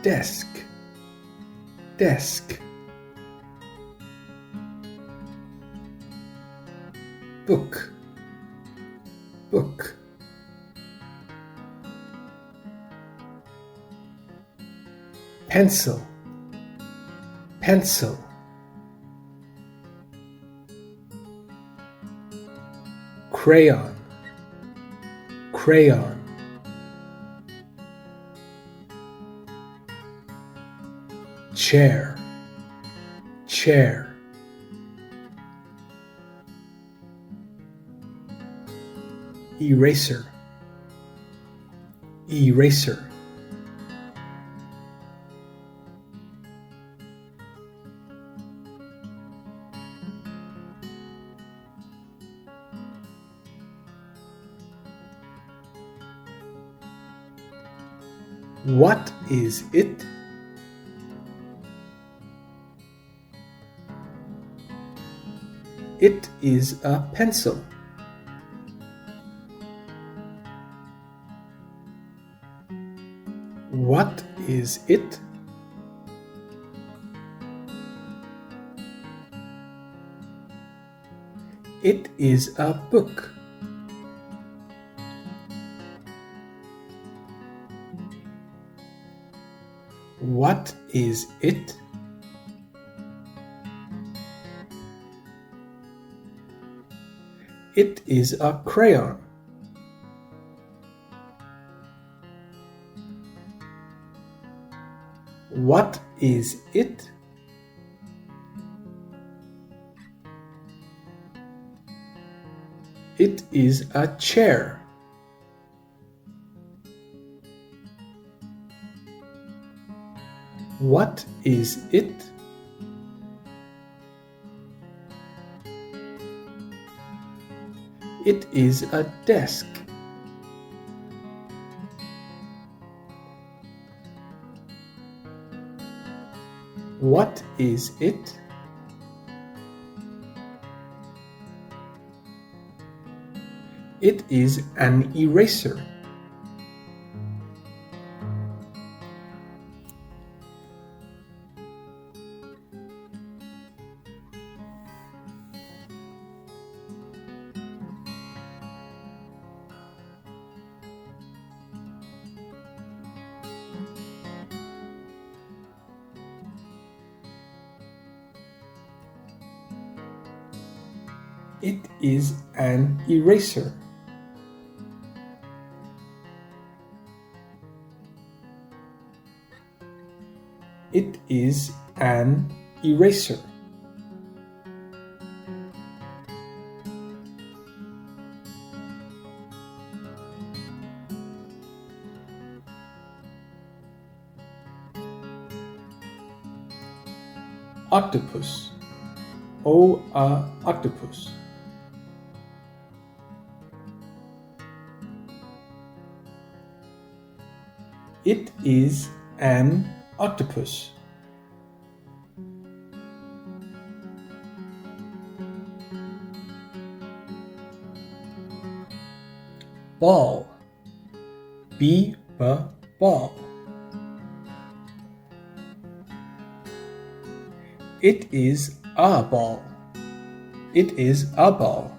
desk, desk. Book, book. Pencil, pencil. Crayon, crayon. Chair, chair. Eraser, eraser. What is it? It is a pencil. What is it? It is a book. What is it? It is a crayon. What is it? It is a chair. What is it? It is a desk. What is it? It is an eraser. It is an eraser. It is an eraser. Octopus. Oh, a octopus. It is an octopus. Ball. Ball. It is a ball. It is a ball.